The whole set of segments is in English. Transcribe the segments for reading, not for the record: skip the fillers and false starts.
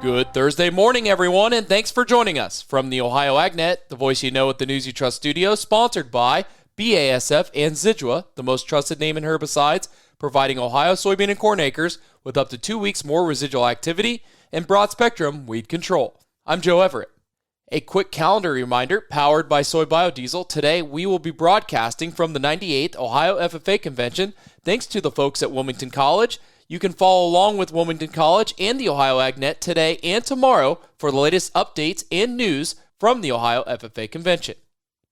Good Thursday morning, everyone, and thanks for joining us from the Ohio AgNet, the voice you know at the News You Trust studio, sponsored by BASF and Zidua, the most trusted name in herbicides, providing Ohio soybean and corn acres with up to 2 weeks more residual activity and broad-spectrum weed control. I'm Joe Everett. A quick calendar reminder, powered by Soy Biodiesel, today we will be broadcasting from the 98th Ohio FFA Convention, thanks to the folks at Wilmington College. You can follow along with Wilmington College and the Ohio AgNet today and tomorrow for the latest updates and news from the Ohio FFA Convention.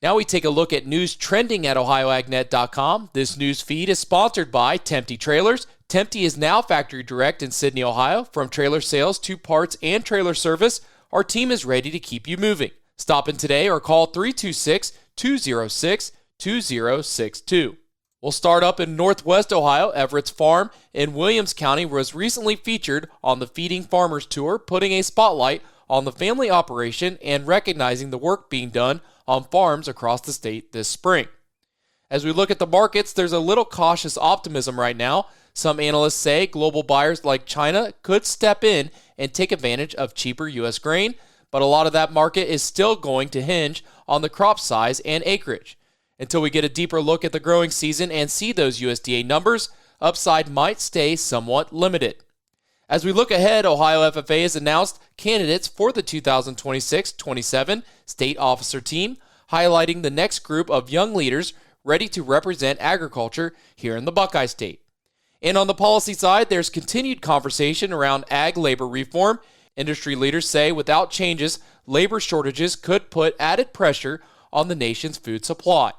Now we take a look at news trending at ohioagnet.com. This news feed is sponsored by Tempty Trailers. Tempty is now factory direct in Sydney, Ohio. From trailer sales to parts and trailer service, our team is ready to keep you moving. Stop in today or call 326-206-2062. We'll start up in Northwest Ohio. Everett's Farm in Williams County was recently featured on the Feeding Farmers Tour, putting a spotlight on the family operation and recognizing the work being done on farms across the state this spring. As we look at the markets, there's a little cautious optimism right now. Some analysts say global buyers like China could step in and take advantage of cheaper U.S. grain, but a lot of that market is still going to hinge on the crop size and acreage. Until we get a deeper look at the growing season and see those USDA numbers, upside might stay somewhat limited. As we look ahead, Ohio FFA has announced candidates for the 2026-27 state officer team, highlighting the next group of young leaders ready to represent agriculture here in the Buckeye State. And on the policy side, there's continued conversation around ag labor reform. Industry leaders say without changes, labor shortages could put added pressure on the nation's food supply.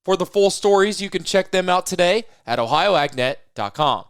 For the full stories, you can check them out today at ohioagnet.com.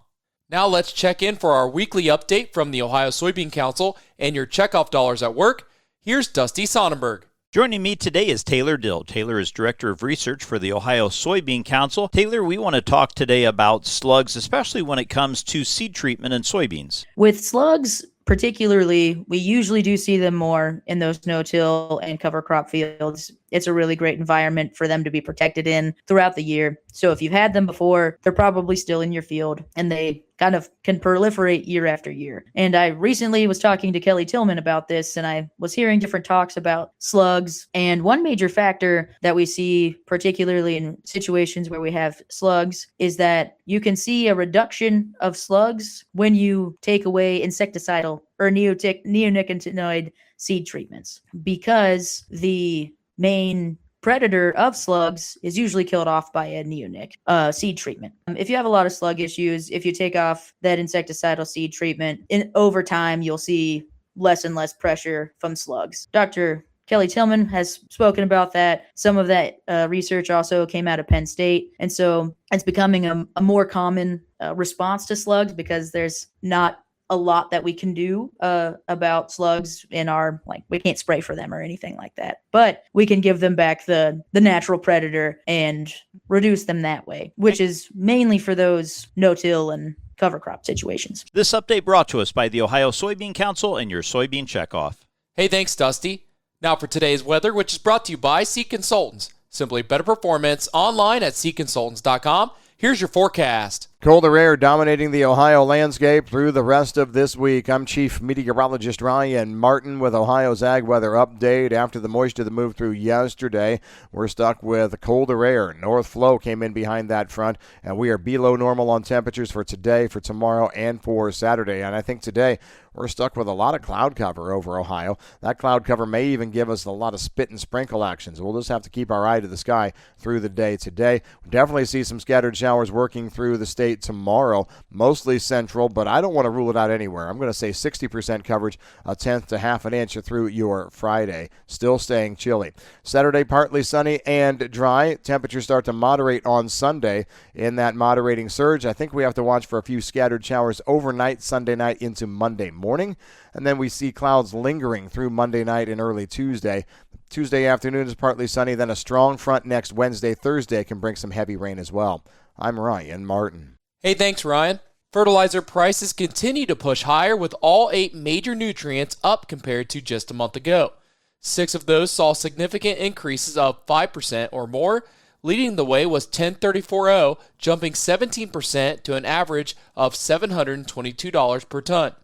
Now let's check in for our weekly update from the Ohio Soybean Council and your checkoff dollars at work. Here's Dusty Sonnenberg. Joining me today is Taylor Dill. Taylor is Director of Research for the Ohio Soybean Council. Taylor, we want to talk today about slugs, especially when it comes to seed treatment in soybeans. With slugs, particularly, we usually do see them more in those no-till and cover crop fields. It's a really great environment for them to be protected in throughout the year. So if you've had them before, they're probably still in your field, and they kind of can proliferate year after year. And I recently was talking to Kelly Tillman about this, and I was hearing different talks about slugs. And one major factor that we see, particularly in situations where we have slugs, is that you can see a reduction of slugs when you take away insecticidal or neonicotinoid seed treatments, because the main predator of slugs is usually killed off by a neonic seed treatment. If you have a lot of slug issues, if you take off that insecticidal seed treatment, over time you'll see less and less pressure from slugs. Dr. Kelly Tillman has spoken about that. Some of that research also came out of Penn State. And so it's becoming a more common response to slugs, because there's not a lot that we can do about slugs in our, we can't spray for them or anything like that, but we can give them back the natural predator and reduce them that way, which is mainly for those no-till and cover crop situations. This update brought to us by the Ohio Soybean Council and your soybean checkoff. Hey, thanks, Dusty. Now for today's weather, which is brought to you by Seed Consultants. Simply better performance online at seedconsultants.com. Here's your forecast. Colder air dominating the Ohio landscape through the rest of this week. I'm Chief Meteorologist Ryan Martin with Ohio's Ag Weather Update. After the moisture that moved through yesterday, we're stuck with colder air. North flow came in behind that front, and we are below normal on temperatures for today, for tomorrow, and for Saturday. And I think today we're stuck with a lot of cloud cover over Ohio. That cloud cover may even give us a lot of spit and sprinkle actions. We'll just have to keep our eye to the sky through the day today. We'll definitely see some scattered showers working through the state tomorrow, mostly central, but I don't want to rule it out anywhere. I'm going to say 60% coverage, a tenth to half an inch through your Friday. Still staying chilly. Saturday, partly sunny and dry. Temperatures start to moderate on Sunday. In that moderating surge, I think we have to watch for a few scattered showers overnight, Sunday night into Monday morning. And then we see clouds lingering through Monday night and early Tuesday. Tuesday afternoon is partly sunny. Then a strong front next Wednesday, Thursday can bring some heavy rain as well. I'm Ryan Martin. Hey, thanks, Ryan. Fertilizer prices continue to push higher, with all 8 major nutrients up compared to just a month ago. 6 of those saw significant increases of 5% or more. Leading the way was 1034O, jumping 17% to an average of $722 per ton.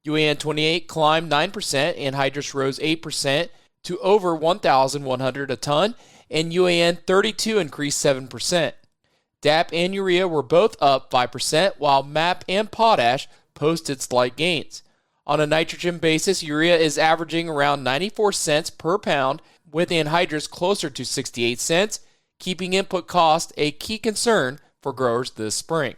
UAN 28 climbed 9%, anhydrous rose 8% to over 1,100 a ton, and UAN 32 increased 7%. DAP and urea were both up 5%, while MAP and potash posted slight gains. On a nitrogen basis, urea is averaging around 94 cents per pound, with anhydrous closer to 68 cents, keeping input cost a key concern for growers this spring.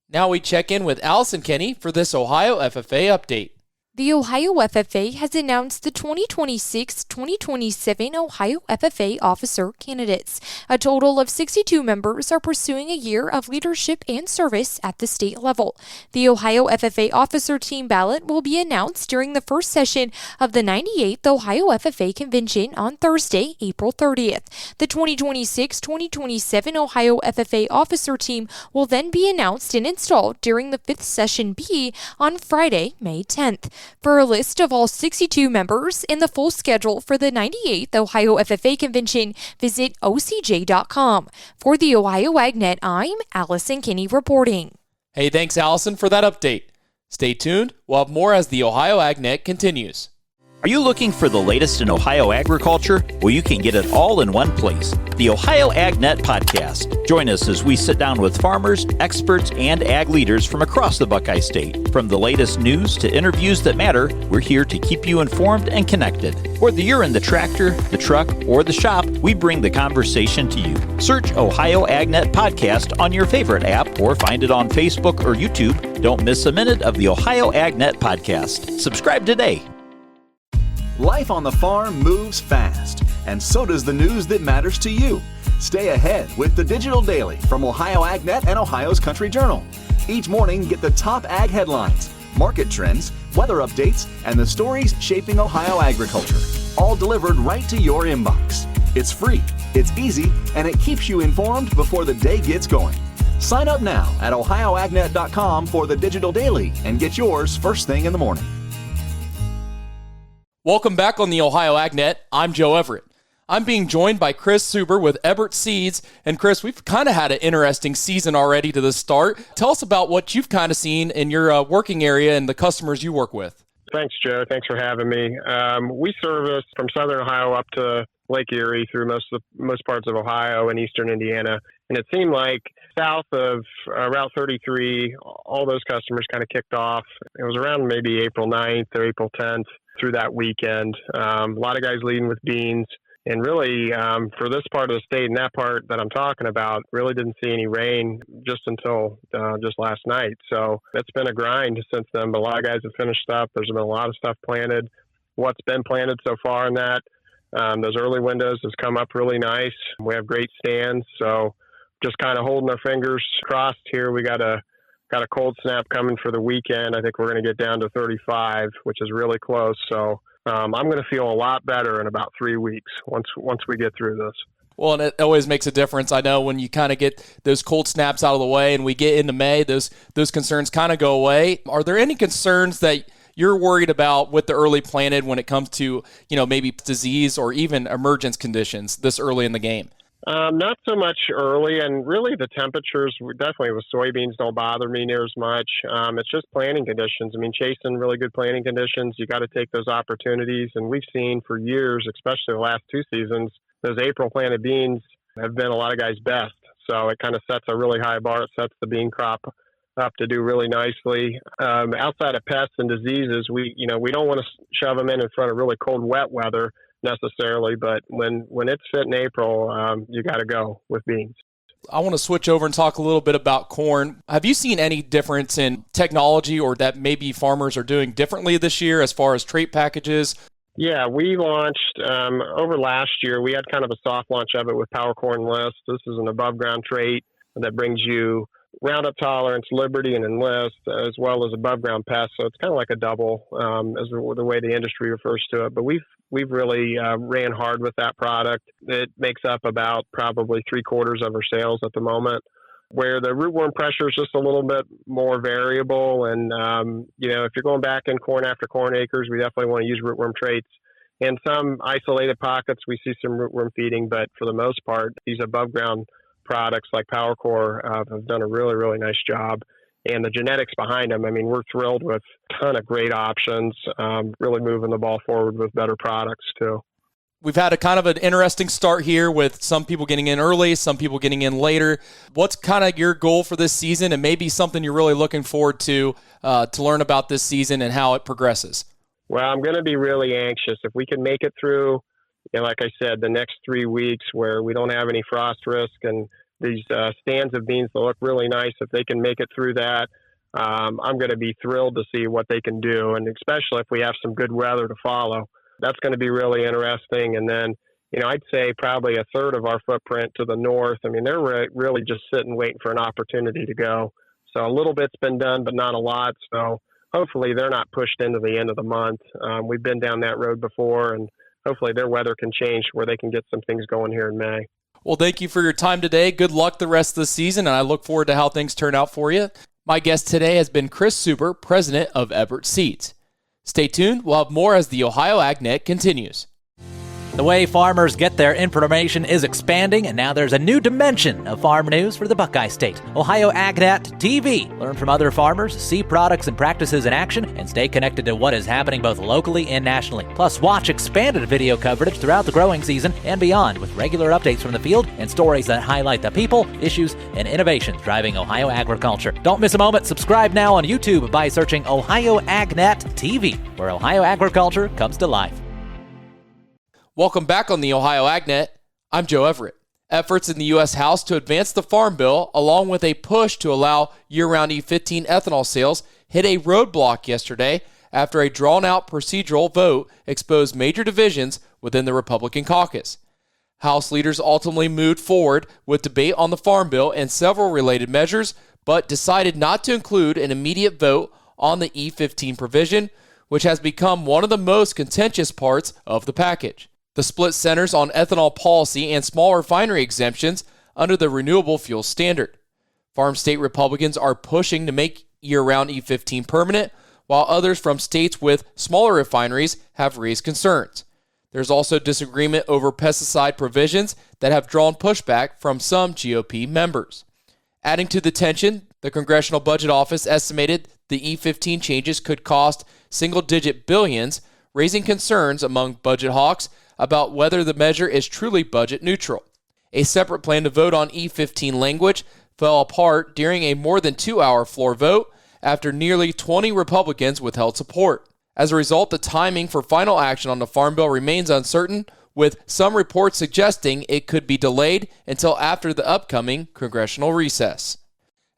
Now we check in with Allison Kenny for this Ohio FFA update. The Ohio FFA has announced the 2026-2027 Ohio FFA officer candidates. A total of 62 members are pursuing a year of leadership and service at the state level. The Ohio FFA officer team ballot will be announced during the first session of the 98th Ohio FFA convention on Thursday, April 30th. The 2026-2027 Ohio FFA officer team will then be announced and installed during the 5th session B on Friday, May 10th. For a list of all 62 members and the full schedule for the 98th Ohio FFA Convention, visit OCJ.com. For the Ohio AgNet, I'm Allison Kinney reporting. Hey, thanks, Allison, for that update. Stay tuned. We'll have more as the Ohio AgNet continues. Are you looking for the latest in Ohio agriculture? Well, you can get it all in one place. The Ohio AgNet Podcast. Join us as we sit down with farmers, experts, and ag leaders from across the Buckeye State. From the latest news to interviews that matter, we're here to keep you informed and connected. Whether you're in the tractor, the truck, or the shop, we bring the conversation to you. Search Ohio AgNet Podcast on your favorite app or find it on Facebook or YouTube. Don't miss a minute of the Ohio AgNet Podcast. Subscribe today. Life on the farm moves fast, and so does the news that matters to you. Stay ahead with the Digital Daily from Ohio AgNet and Ohio's Country Journal. Each morning, get the top ag headlines, market trends, weather updates, and the stories shaping Ohio agriculture, all delivered right to your inbox. It's free, it's easy, and it keeps you informed before the day gets going. Sign up now at ohioagnet.com for the Digital Daily and get yours first thing in the morning. Welcome back on the Ohio AgNet. I'm Joe Everett. I'm being joined by Chris Suber with Everett Seeds. And Chris, we've kind of had an interesting season already to the start. Tell us about what you've kind of seen in your working area and the customers you work with. Thanks, Joe. Thanks for having me. We service from southern Ohio up to Lake Erie through most parts of Ohio and eastern Indiana. And it seemed like south of Route 33, all those customers kind of kicked off. It was around maybe April 9th or April 10th through that weekend. A lot of guys leading with beans. And really, for this part of the state and that part that I'm talking about, really didn't see any rain just until just last night. So it's been a grind since then, but a lot of guys have finished up. There's been a lot of stuff planted. What's been planted so far in that, those early windows has come up really nice. We have great stands, so just kind of holding our fingers crossed here. We got a cold snap coming for the weekend. I think we're going to get down to 35, which is really close. So I'm going to feel a lot better in about 3 weeks once we get through this. Well, and it always makes a difference. I know when you kind of get those cold snaps out of the way and we get into May, those concerns kind of go away. Are there any concerns that you're worried about with the early planted when it comes to, maybe disease or even emergence conditions this early in the game? Not so much early, and really the temperatures, definitely with soybeans, don't bother me near as much. It's just planting conditions. I mean, chasing really good planting conditions, you got to take those opportunities. And we've seen for years, especially the last 2 seasons, those April planted beans have been a lot of guys' best. So it kind of sets a really high bar. It sets the bean crop up to do really nicely. Outside of pests and diseases, we don't want to shove them in front of really cold, wet weather necessarily, but when it's fit in April, you got to go with beans. I want to switch over and talk a little bit about corn. Have you seen any difference in technology or that maybe farmers are doing differently this year as far as trait packages? Yeah, we launched over last year. We had kind of a soft launch of it with Power Corn List. This is an above ground trait that brings you Roundup tolerance, Liberty, and Enlist, as well as above ground pests. So it's kind of like a double, as the way the industry refers to it. But we've really ran hard with that product. It makes up about probably 3/4 of our sales at the moment, where the rootworm pressure is just a little bit more variable. And, if you're going back in corn after corn acres, we definitely want to use rootworm traits. In some isolated pockets, we see some rootworm feeding, but for the most part, these above ground products like PowerCore have done a really, really nice job and the genetics behind them. I mean, we're thrilled with a ton of great options, really moving the ball forward with better products too. We've had a kind of an interesting start here with some people getting in early, some people getting in later. What's kind of your goal for this season, and maybe something you're really looking forward to learn about this season and how it progresses? Well, I'm going to be really anxious. If we can make it through, like I said, the next 3 weeks where we don't have any frost risk and these stands of beans that look really nice, if they can make it through that, I'm going to be thrilled to see what they can do, and especially if we have some good weather to follow. That's going to be really interesting. And then, I'd say probably a third of our footprint to the north. I mean, they're really just sitting waiting for an opportunity to go. So a little bit's been done, but not a lot. So hopefully they're not pushed into the end of the month. We've been down that road before, and hopefully their weather can change where they can get some things going here in May. Well, thank you for your time today. Good luck the rest of the season, and I look forward to how things turn out for you. My guest today has been Chris Super, president of Everett Seeds. Stay tuned. We'll have more as the Ohio AgNet continues. The way farmers get their information is expanding, and now there's a new dimension of farm news for the Buckeye State. Ohio AgNet TV. Learn from other farmers, see products and practices in action, and stay connected to what is happening both locally and nationally. Plus, watch expanded video coverage throughout the growing season and beyond with regular updates from the field and stories that highlight the people, issues, and innovations driving Ohio agriculture. Don't miss a moment. Subscribe now on YouTube by searching Ohio AgNet TV, where Ohio agriculture comes to life. Welcome back on the Ohio AgNet. I'm Joe Everett. Efforts in the U.S. House to advance the Farm Bill, along with a push to allow year-round E15 ethanol sales, hit a roadblock yesterday after a drawn-out procedural vote exposed major divisions within the Republican caucus. House leaders ultimately moved forward with debate on the Farm Bill and several related measures, but decided not to include an immediate vote on the E15 provision, which has become one of the most contentious parts of the package. The split centers on ethanol policy and small refinery exemptions under the Renewable Fuel Standard. Farm state Republicans are pushing to make year-round E15 permanent, while others from states with smaller refineries have raised concerns. There's also disagreement over pesticide provisions that have drawn pushback from some GOP members. Adding to the tension, the Congressional Budget Office estimated the E15 changes could cost single-digit billions, raising concerns among budget hawks about whether the measure is truly budget neutral. A separate plan to vote on E15 language fell apart during a more than 2-hour floor vote after nearly 20 Republicans withheld support. As a result, the timing for final action on the Farm Bill remains uncertain, with some reports suggesting it could be delayed until after the upcoming congressional recess.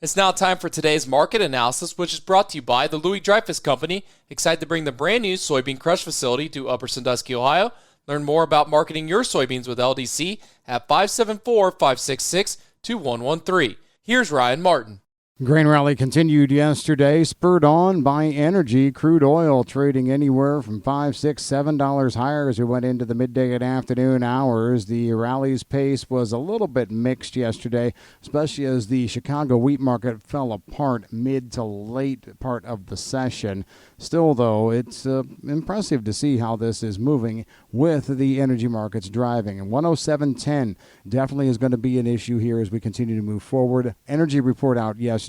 It's now time for today's market analysis, which is brought to you by the Louis Dreyfus Company, excited to bring the brand new soybean crush facility to Upper Sandusky, Ohio. Learn more about marketing your soybeans with LDC at 574-566-2113. Here's Ryan Martin. Grain rally continued yesterday, spurred on by energy. Crude oil trading anywhere from $5, $6, $7 higher as we went into the midday and afternoon hours. The rally's pace was a little bit mixed yesterday, especially as the Chicago wheat market fell apart mid to late part of the session. Still, though, it's impressive to see how this is moving with the energy markets driving. And 107.10 definitely is going to be an issue here as we continue to move forward. Energy report out yesterday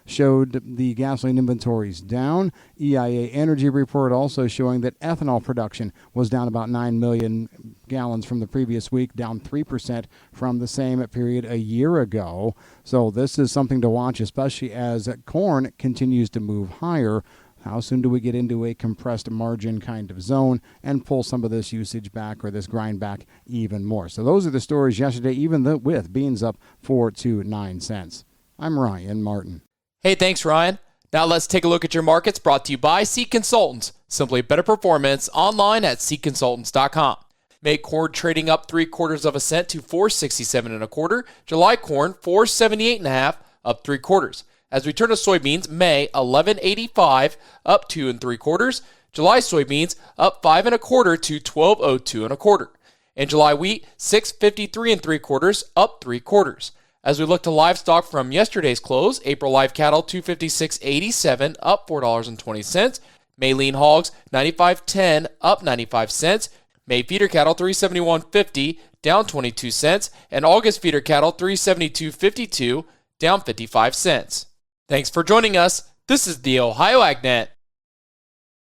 showed the gasoline inventories down. EIA energy report also showing that ethanol production was down about 9 million gallons from the previous week, down 3% from the same period a year ago. So this is something to watch, especially as corn continues to move higher. How soon do we get into a compressed margin kind of zone and pull some of this usage back or this grind back even more? So those are the stories yesterday, even with beans up 4 to 9 cents. I'm Ryan Martin. Hey, thanks, Ryan. Now let's take a look at your markets, brought to you by Seed Consultants. Simply better performance online at seedconsultants.com. May corn trading up 3/4 cent to $4.67 1/4. July corn $4.78 1/2, up 3/4. As we turn to soybeans, May $11.85, up 2 3/4. July soybeans up 5 1/4 to $12.02 1/4. And July wheat $6.53 3/4, up 3/4. As we look to livestock from yesterday's close, April live cattle $256.87, up $4.20. May lean hogs $95.10, up 95 cents. May feeder cattle $371.50, down 22 cents, and August feeder cattle $372.52, down 55 cents. Thanks for joining us. This is the Ohio AgNet.